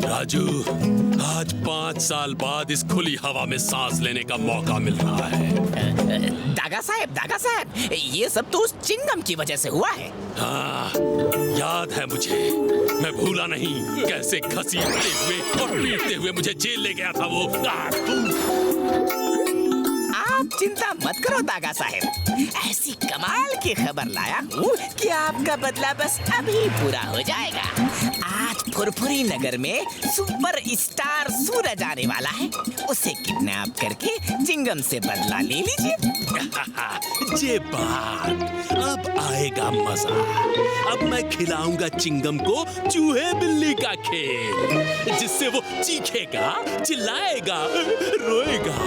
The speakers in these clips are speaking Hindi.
राजू, आज 5 साल बाद इस खुली हवा में सांस लेने का मौका मिल रहा है। दागा साहब, ये सब तो उस चिंगम की वजह से हुआ है। हाँ, याद है मुझे। मैं भूला नहीं कैसे घसीटते हुए और पीटते हुए मुझे जेल ले गया था वो। आप चिंता मत करो दागा साहब, ऐसी कमाल की खबर लाया हूँ कि आपका बदला बस अभी पूरा हो जाएगा। आज फुरफुरी नगर में सुपर स्टार सूरज आने वाला है, उसे किडनैप करके चिंगम से बदला ले लीजिए। ये बात, अब आएगा मजा। अब मैं खिलाऊंगा चिंगम को चूहे बिल्ली का खेल, जिससे वो चीखेगा, चिल्लाएगा, रोएगा।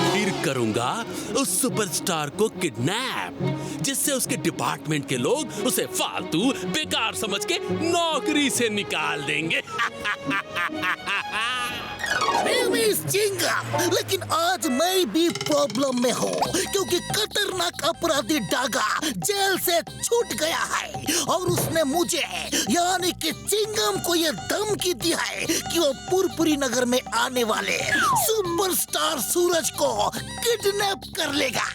फिर करूंगा उस सुपरस्टार को किडनैप, जिससे उसके डिपार्टमेंट के लोग उसे फालतू बेकार समझ के नौकरी से निकाल देंगे। लेकिन आज मैं भी प्रॉब्लम में हूँ, क्योंकि खतरनाक अपराधी डागा जेल से छूट गया है और उसने मुझे यानी कि चिंगम को ये धमकी दी है कि वो पुरपुरी नगर में आने वाले सुपरस्टार सूरज को किडनैप कर लेगा।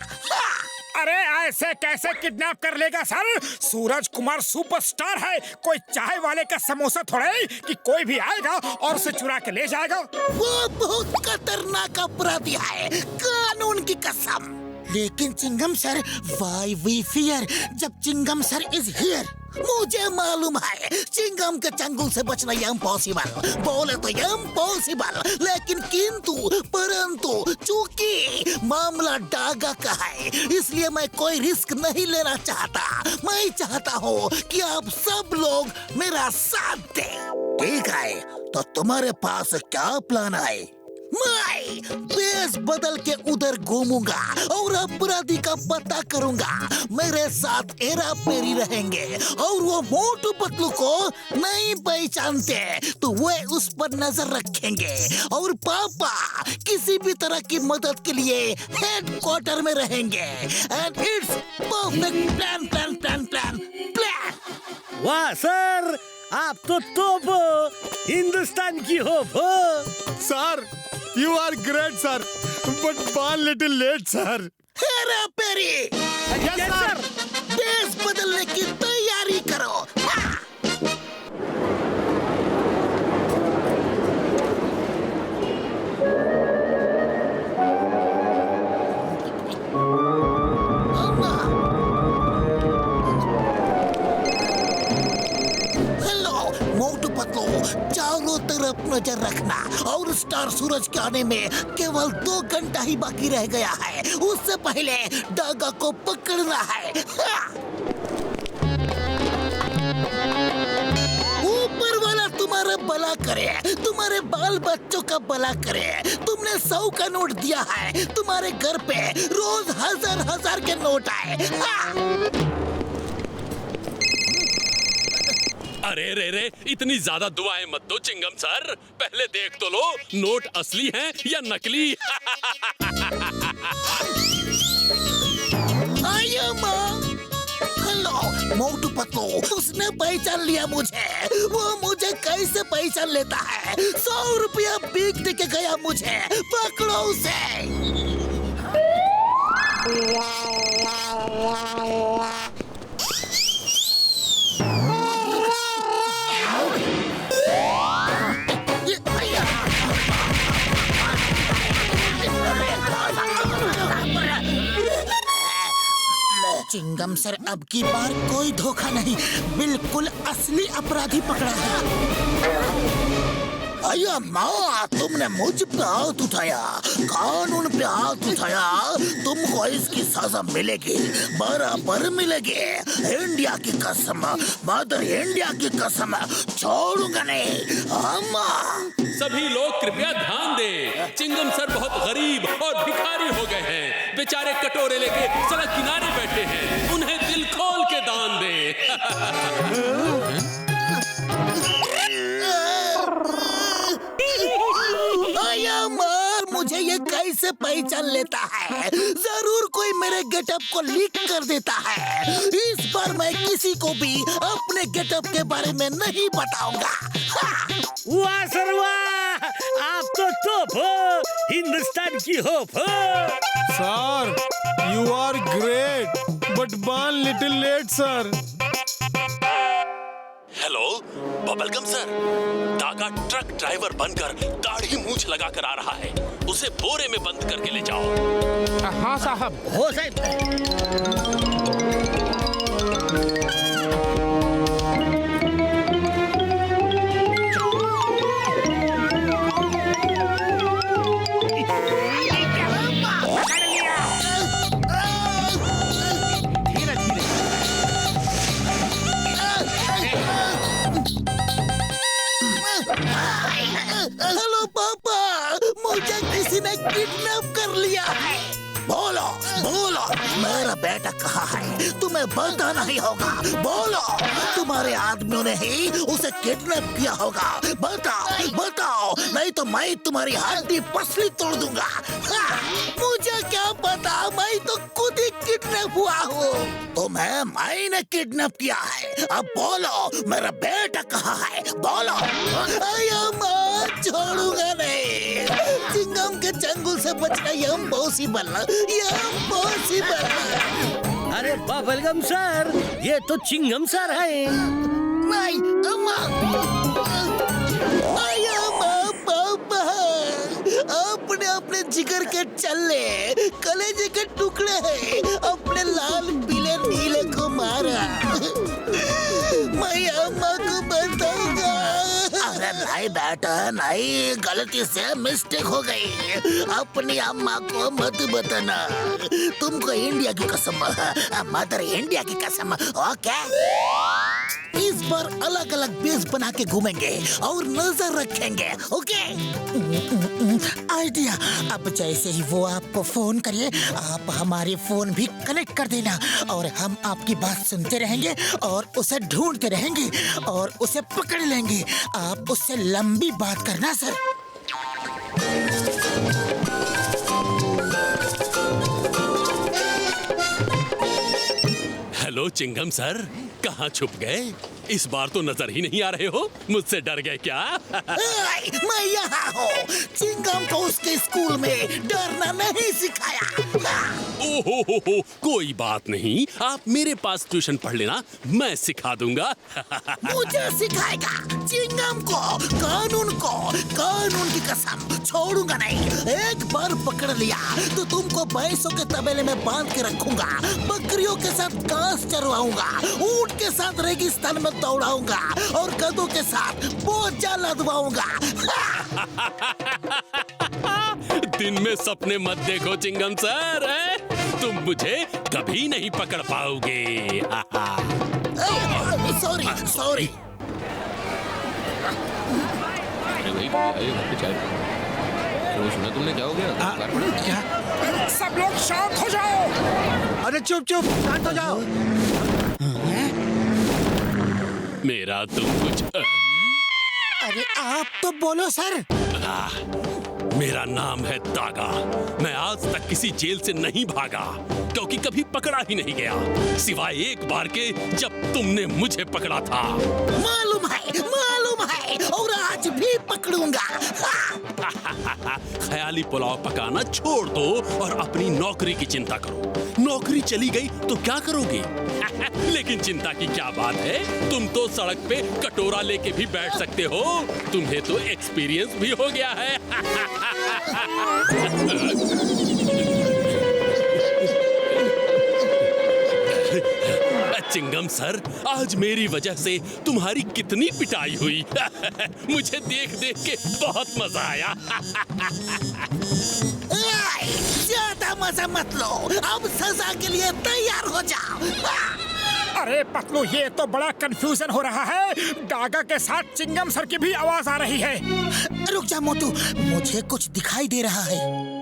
अरे ऐसे कैसे किडनैप कर लेगा सर? सूरज कुमार सुपरस्टार है, कोई चाय वाले का समोसा थोड़ा है कि कोई भी आएगा और उसे चुरा के ले जाएगा। वो बहुत खतरनाक अपराधी है, कानून की कसम। लेकिन चिंगम सर, व्हाई वी फियर जब चिंगम सर इज हियर? मुझे मालूम है चिंगम के चंगुल से बचना इम्पॉसिबल, बोले तो इम्पॉसिबल, लेकिन किंतु परंतु चूंकि मामला डागा का है, इसलिए मैं कोई रिस्क नहीं लेना चाहता। मैं चाहता हूँ कि आप सब लोग मेरा साथ दें। ठीक है, तो तुम्हारे पास क्या प्लान है? मैं बेस बदल के उधर घूमूंगा और अपराधी का पता करूंगा। मेरे साथ हेरा फेरी रहेंगे और वो मोटू पतलू को नहीं पहचानते तो वे उस पर नजर रखेंगे, और पापा किसी भी तरह की मदद के लिए हेडक्वार्टर में रहेंगे। And it's perfect plan plan plan plan plan. वाह सर, आप तो तोप हिंदुस्तान की होप हो। Sir, you are great sir, but one little late sir. Hera Pheri, yes, sir. देश बदलने की तैयारी करो। चारों तरफ नजर रखना, और स्टार सूरज के आने में केवल 2 घंटा ही बाकी रह गया है। उससे पहले डागा को पकड़ना है। ऊपर वाला तुम्हारा भला करे, तुम्हारे बाल बच्चों का भला करे। तुमने 100 का नोट दिया है, तुम्हारे घर पे रोज हजार के नोट आए। अरे रे, इतनी ज्यादा दुआएं मत दो चिंगम सर, पहले देख तो लो नोट असली हैं या नकली। आयो माँ, हेलो मोटू पतलू, उसने पहचान लिया मुझे। वो मुझे कैसे पहचान लेता है? 100 रुपया भीख दे के गया मुझे, पकड़ो उसे। चिंगम सर, अब की बार कोई धोखा नहीं, बिल्कुल असली अपराधी पकड़ा है। अया माँ, तुमने मुझ पे हाथ उठाया, कानून पे हाथ उठाया, तुमको इसकी सजा मिलेगी, बराबर मिलेगी। इंडिया की कसम, मदर इंडिया की कसम, छोड़ूंगा नहीं। अम्मा, सभी लोग कृपया ध्यान दें, चिंगम सर बहुत गरीब और भिखारी हो गए हैं। बेचारे कटोरे लेके सड़क किनारे बैठे हैं, उन्हें दिल खोल के दान दें। ये कैसे पहचान लेता है? जरूर कोई मेरे गेटअप को लीक कर देता है। इस बार मैं किसी को भी अपने गेटअप के बारे में नहीं बताऊंगा। वाह सर वाह, आप तो टॉप हो, हिंदुस्तान की होप हो। Sir you are great but बान little late sir. Hello bubblegum sir, दागा ट्रक ड्राइवर बनकर दाढ़ी मूंछ लगाकर आ रहा है। उसे बोरे में बंद करके ले जाओ। हाँ साहब। हो साहब। हेलो पापा, मुझे किसी ने किडनैप कर लिया है। बोलो बोलो, मेरा बेटा कहाँ है? तुम्हें पता नहीं होगा। बोलो, तुम्हारे आदमियों ने ही उसे किडनैप किया होगा। बताओ बताओ, नहीं तो मैं तुम्हारी हड्डी पसली तोड़ दूंगा। मुझे क्या पता, मैं तो खुद ही किडनैप हुआ हूँ। तुम्हें मैंने किडनैप किया है। अब बोलो, मेरा बेटा कहाँ है? बोलो। छोड़ूंगा नहीं। चिंगम के चंगुल से बचना इम्पॉसिबल, इम्पॉसिबल। अरे बबलगम सर, ये तो चिंगम सर है। नहीं अम्मा, पापा, अपने अपने जिगर के चल्ले, कलेजे के टुकड़े हैं, अपने लाल पीले नीले को मारा। मैं अम्मा को बताऊंगा। अरे नहीं बेटा नहीं, गलती से मिस्टेक हो गई। अपनी अम्मा को मत बताना। तुमको इंडिया की कसम, मदर इंडिया की कसम। ओके, इस बार अलग अलग बेस बना के घूमेंगे और नजर रखेंगे। Okay, idea. अब जैसे ही वो आपको फोन करे, आप हमारे फोन भी कनेक्ट कर देना और हम आपकी बात सुनते रहेंगे और उसे ढूंढते रहेंगे और उसे पकड़ लेंगे। आप उससे लंबी बात करना सर। हेलो चिंगम सर, कहाँ छुप गए? इस बार तो नजर ही नहीं आ रहे हो। मुझसे डर गए क्या? मैं यहाँ हूँ। चिंगम को उसके स्कूल में डरना नहीं सिखाया। ओहो, कोई बात नहीं, आप मेरे पास ट्यूशन पढ़ लेना, मैं सिखा दूंगा। मुझे सिखाएगा? चिंगम को, कानून की कसम छोड़ूंगा नहीं। एक बार पकड़ लिया तो तुमको भैंसों के तबेले में बांध के रखूंगा, बकरियों के साथ घास चरवाऊंगा, ऊंट के साथ रेगिस्तान में दौड़ाऊंगा और गधों के साथ बोझा लदवाऊंगा। दिन में सपने मत देखो चिंगम सर, तुम मुझे कभी नहीं पकड़ पाओगे। सॉरी। सुना तुमने? क्या हो गया? क्या? सब लोग शांत हो जाओ। अरे चुप चुप, शांत हो जाओ। मेरा तुम कुछ अरे आप तो बोलो सर। मेरा नाम है दागा। मैं आज तक किसी जेल से नहीं भागा, क्योंकि कभी पकड़ा ही नहीं गया, सिवाय एक बार के जब तुमने मुझे पकड़ा था। मालूम है और आज भी पकड़ूंगा। ख्याली पुलाव पकाना छोड़ दो और अपनी नौकरी की चिंता करो। नौकरी चली गई तो क्या करोगे? लेकिन चिंता की क्या बात है, तुम तो सड़क पे कटोरा लेके भी बैठ सकते हो। तुम्हें तो एक्सपीरियंस भी हो गया है। चिंगम सर, आज मेरी वजह से तुम्हारी कितनी पिटाई हुई। मुझे देख देख के बहुत मजा आया। ज्यादा मजा मत लो, अब सजा के लिए तैयार हो जाओ। अरे पतलू, ये तो बड़ा कंफ्यूजन हो रहा है। दागा के साथ चिंगम सर की भी आवाज आ रही है। रुक जा मोटू, मुझे कुछ दिखाई दे रहा है।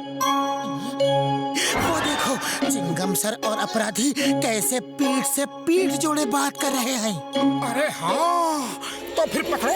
वो देखो, चिंगम सर और अपराधी कैसे पीठ से पीठ जोड़े बात कर रहे हैं। अरे हाँ, तो फिर पकड़ो।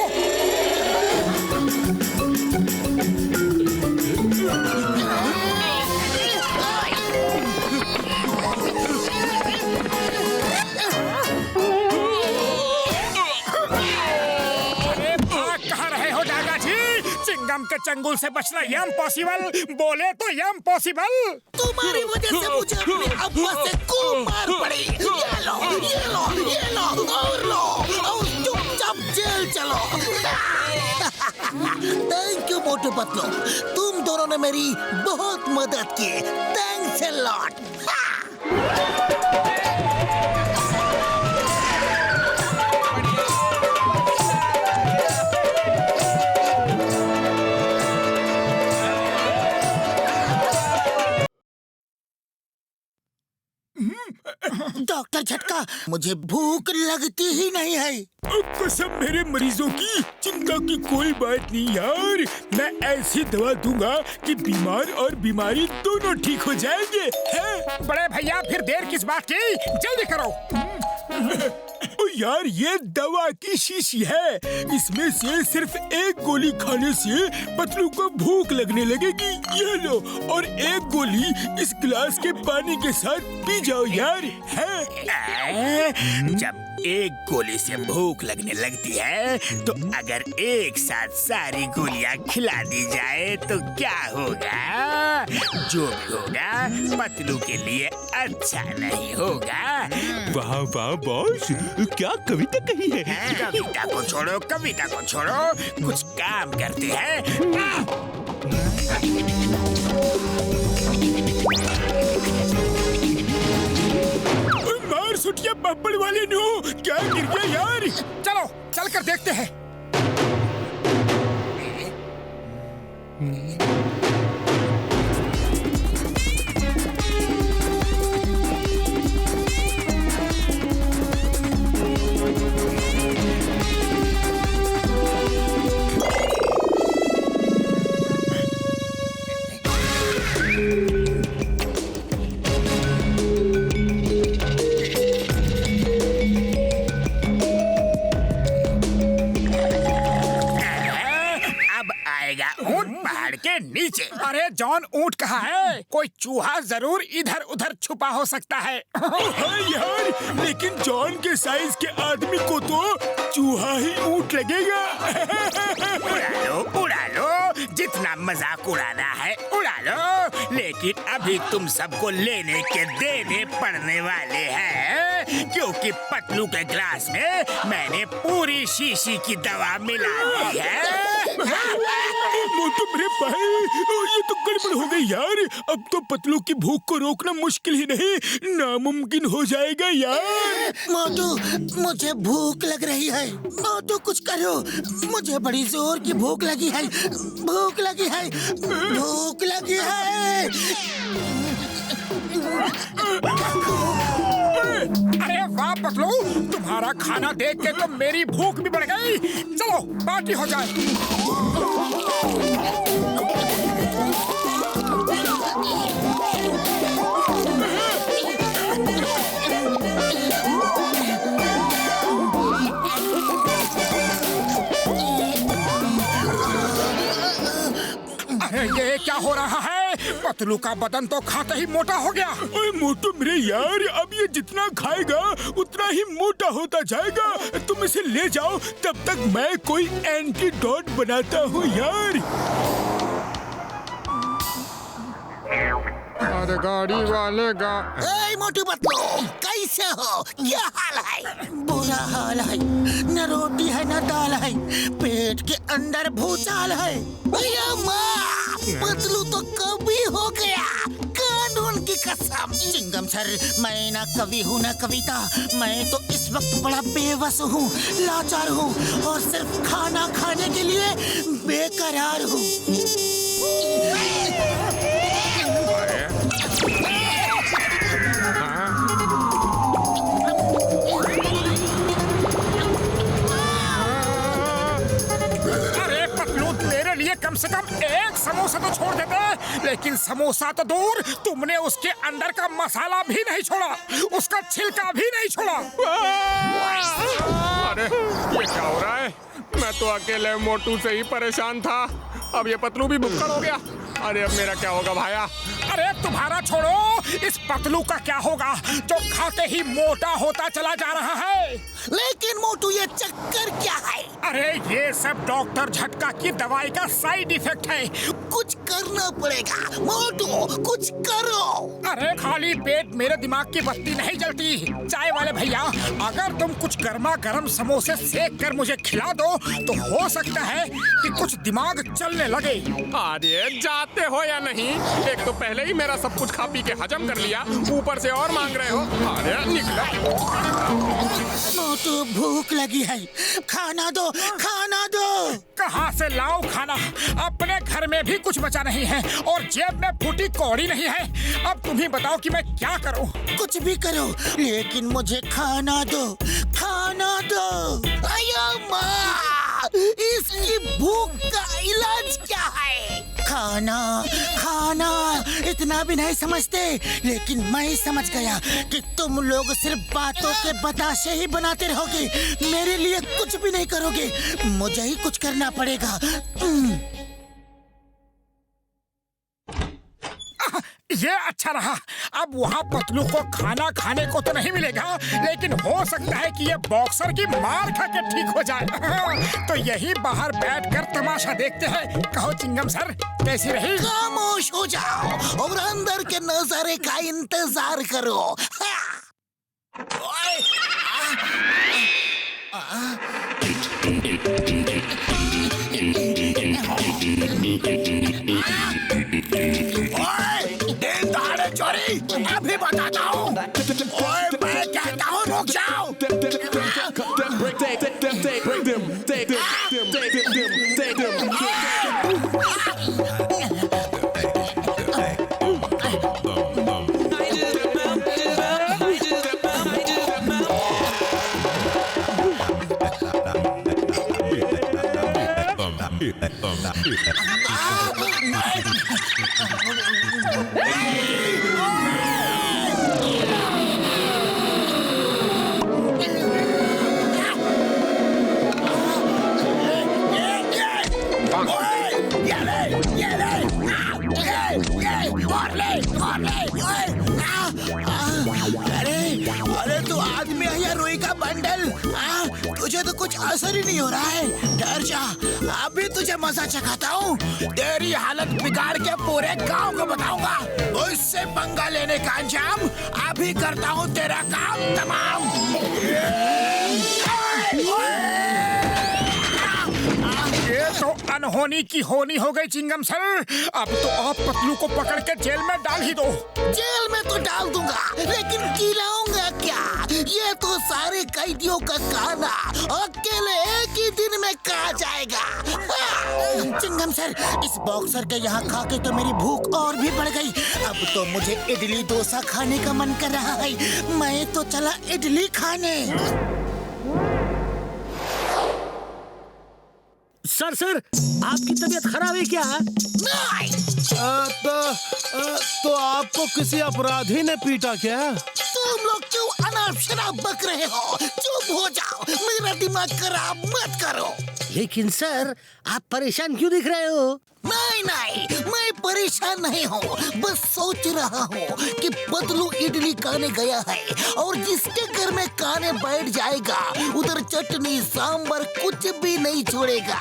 कहाँ रहे हो दादा जी? चिंगम के चंगुल से बचना इम्पॉसिबल, बोले तो इम्पॉसिबल। तुम्हारी वजह से मुझे अपने अब्बा से खूब मार पड़ी। ये लो, ये लो, ये लो, और लो, और चुपचाप जेल चलो। थैंक यू मोटू पतलू, तुम दोनों ने मेरी बहुत मदद की। Thanks a lot. डॉक्टर झटका, मुझे भूख लगती ही नहीं है। कसम मेरे मरीजों की, चिंता की कोई बात नहीं यार। मैं ऐसी दवा दूंगा कि बीमार और बीमारी दोनों ठीक हो जाएंगे। हैं? बड़े भैया फिर देर किस बात की, जल्दी करो। ओ यार, ये दवा की शीशी है। इसमें से सिर्फ एक गोली खाने से पतलू को भूख लगने लगेगी। ये लो, और एक गोली इस गिलास के पानी के साथ पी जाओ यार। जब एक गोली से भूख लगने लगती है तो अगर एक साथ सारी गोलियां खिला दी जाए तो क्या होगा? जो भी होगा पतलू के लिए अच्छा नहीं होगा। वाह वाह बॉस, क्या कविता कही है। कविता को छोड़ो, कविता को छोड़ो, कुछ काम करते हैं। मार सुटिया पापड़ वाले नो, क्या गिर गया यार? चलो चल कर देखते हैं। ऊंट पहाड़ के नीचे। अरे जॉन, ऊंट कहाँ है? कोई चूहा जरूर इधर उधर छुपा हो सकता है। यार, लेकिन जॉन के साइज के आदमी को तो चूहा ही ऊंट लगेगा। उड़ा लो, जितना मजाक उड़ाना है उड़ा लो, लेकिन अभी तुम सबको लेने के देने पड़ने वाले हैं, क्योंकि पतलू के ग्लास में मैंने पूरी शीशी की दवा मिला दी है। मोटू मेरे भाई, ये तो गड़बड़ हो गई यार। अब तो पतलू की भूख को रोकना मुश्किल ही नहीं, नामुमकिन हो जाएगा यार। मोटू, मुझे भूख लग रही है। मोटू कुछ करो, मुझे बड़ी जोर की भूख लगी है। भूख लगी है, भूख लगी है। अरे वाह पतलू, तुम्हारा खाना देख के तो मेरी भूख भी बढ़ गई। चलो पार्टी हो जाए। ये क्या हो रहा है? पतलू का बदन तो खाते ही मोटा हो गया। ओए मोटू मेरे यार, अब ये जितना खाएगा उतना ही मोटा होता जाएगा। तुम इसे ले जाओ, तब तक मैं कोई एंटीडोट बनाता हूँ यार। अरे गाड़ी वाले ए मोटू पतलू, कैसे हो? क्या हाल है? बुरा हाल है, न रोटी है न दाल है, पेट के अंदर भूचाल है। भैया माँ, पतलू तो कभी हो गया, कानून की कसम। चिंगम सर, मैं ना कवि हूँ ना कविता। मैं तो इस वक्त बड़ा बेबस हूँ, लाचार हूँ, और सिर्फ खाना खाने के लिए बेकरार हूँ। कम से कम एक समोसा तो छोड़ देते, लेकिन समोसा तो दूर, तुमने उसके अंदर का मसाला भी नहीं छोड़ा, उसका छिलका भी नहीं छोड़ा। अरे ये क्या हो रहा है? मैं तो अकेले मोटू से ही परेशान था, अब ये पतलू भी भुक्कड़ हो गया। अरे अब मेरा क्या होगा भाया? अरे तुम्हारा छोड़ो, इस पतलू का क्या होगा जो खाते ही मोटा होता चला जा रहा है। लेकिन मोटू ये चक्कर क्या है? अरे ये सब डॉक्टर झटका की दवाई का साइड इफेक्ट है। कुछ करना पड़ेगा मोटू, कुछ करो। अरे खाली पेट मेरे दिमाग की बत्ती नहीं जलती। चाय वाले भैया, अगर तुम कुछ गर्मा गर्म समोसे सेक कर मुझे खिला दो तो हो सकता है कि कुछ दिमाग चलने लगे। अरे जाते हो या नहीं? एक तो पहले ही मेरा सब कुछ खा पी के हजम कर लिया, ऊपर से और मांग रहे हो। अरे निकला। मोटू भूख लगी है, खाना दो, खाना दो। कहाँ से लाऊं खाना? अपने घर में भी कुछ बचा नहीं है और जेब में फूटी कौड़ी नहीं है। अब तुम ही बताओ कि मैं क्या करूं? कुछ भी करो, लेकिन मुझे खाना दो, खाना दो। अयो माँ, इसकी भूख का इलाज क्या है? खाना, खाना इतना भी नहीं समझते, लेकिन मैं समझ गया कि तुम लोग सिर्फ बातों के बताशे ही बनाते रहोगे, मेरे लिए कुछ भी नहीं करोगे। मुझे ही कुछ करना पड़ेगा। ये अच्छा रहा। अब वहाँ पतलू को खाना खाने को तो नहीं मिलेगा, लेकिन हो सकता है कि ये बॉक्सर की मार खा के ठीक हो जाए। तो यही बाहर बैठकर तमाशा देखते हैं। कहो चिंगम सर, कैसी रही? खामोश हो जाओ और अंदर के नजारे का इंतजार करो। चोरी अभी बताता हूँ। ओए मैं कहता हूँ रुक जाओ। अरे तू आदमी है या रुई का बंडल? तुझे तो कुछ असर ही नहीं हो रहा है। डर जा, अभी तुझे मजा चखाता हूँ। तेरी हालत बिगाड़ के पूरे गांव को बताऊंगा। उससे पंगा लेने का अंजाम अभी करता हूँ तेरा काम तमाम। ये तो अनहोनी की होनी हो गई चिंगम सर। अब तो आप पतलू को पकड़ के जेल में डाल ही दो। जेल में तो डाल दूंगा, लेकिन खिलाऊंगा क्या? ये तो सारे कैदियों का खाना अकेले एक ही दिन में खा जाएगा। चिंगम सर, इस बॉक्सर के यहाँ खा के तो मेरी भूख और भी बढ़ गई। अब तो मुझे इडली डोसा खाने का मन कर रहा है। मैं तो चला इडली खाने। सर आपकी तबीयत खराब है क्या? नहीं। तो आपको किसी अपराधी ने पीटा क्या? तुम लोग क्यों अनाप शनाप बक रहे हो? चुप हो जाओ, मेरा दिमाग खराब मत करो। लेकिन सर, आप परेशान क्यों दिख रहे हो? नहीं, मैं परेशान नहीं हूँ। बस सोच रहा हूँ कि पतलू इडली खाने गया है और जिसके घर में खाने बैठ जाएगा उधर चटनी सांबर कुछ भी नहीं छोड़ेगा।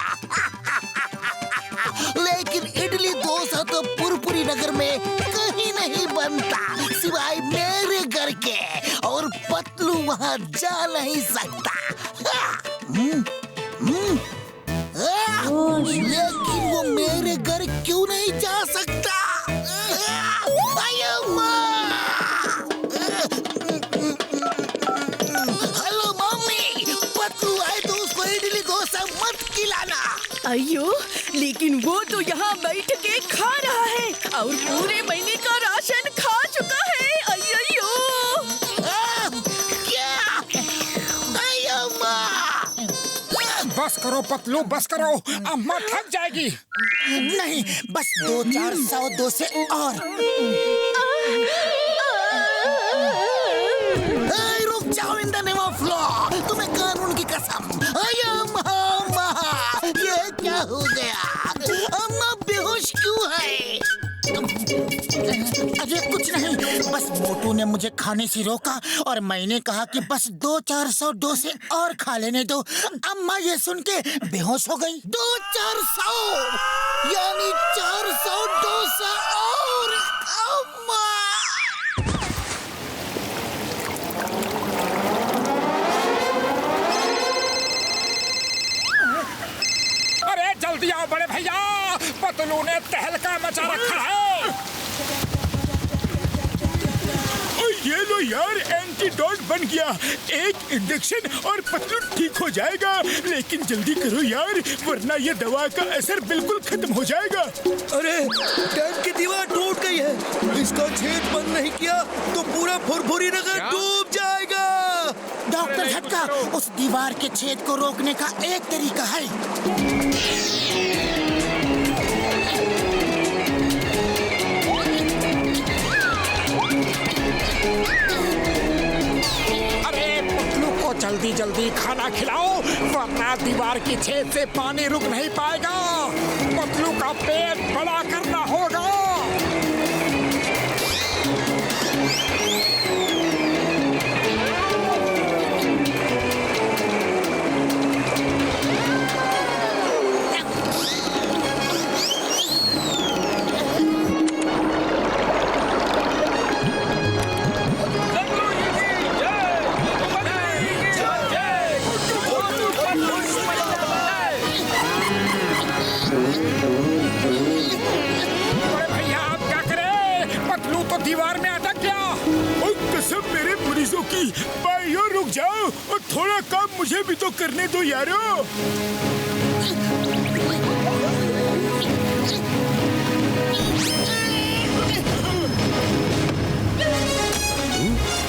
लेकिन इडली डोसा तो पुरपुरी नगर में कहीं नहीं बनता सिवाय मेरे घर के, और पतलू वहाँ जा नहीं सकता। लेकिन वो मेरे घर क्यों नहीं जा सकता? हेलो मम्मी, पतलू आए तो उसको इडली डोसा मत खिलाना। अयो, लेकिन वो तो यहाँ बैठ के खा रहा है और पूरे महीने का राशन खा चुका है। अयो क्या? अयो माँ, बस करो पतलू, बस करो, अम्मा थक जाएगी। नहीं, बस 2-4 से और। रुक जाओ in the name of law, तुम्हें कानून की कसम। अयो माँ, ये क्या हो गया? अम्मा बेहोश क्यों है? ये कुछ नहीं, बस मोटू ने मुझे खाने से रोका और मैंने कहा कि बस 200-400 डोसे और खा लेने दो। अम्मा ये सुन के बेहोश हो गई। 200-400 यानी 400 डोसा और। अम्मा जल्दी आओ बड़े भैया, पतलू ने तहलका मचा रखा है। ये लो यार, एंटीडोट बन गया। एक इंजेक्शन और पतलू ठीक हो जाएगा। लेकिन जल्दी करो यार, वरना ये दवा का असर बिल्कुल खत्म हो जाएगा। अरे टैंक की दीवार टूट गई है, इसका छेद बंद नहीं किया तो पूरा फुरफुरी नगर डूब जाएगा। डॉक्टर झटका, उस दीवार के छेद को रोकने का एक तरीका है। अरे पतलू को जल्दी जल्दी खाना खिलाओ, वरना दीवार की छेद से पानी रुक नहीं पाएगा। पतलू का पेट बड़ा करना होगा। दीवार में अटक गया। और कसम मेरे मरीजों की, भाइयों रुक जाओ और थोड़ा काम मुझे भी तो करने दो यारो।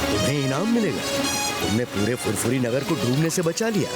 तुम्हें इनाम मिलेगा, तुमने पूरे फुरफुरी नगर को डूबने से बचा लिया।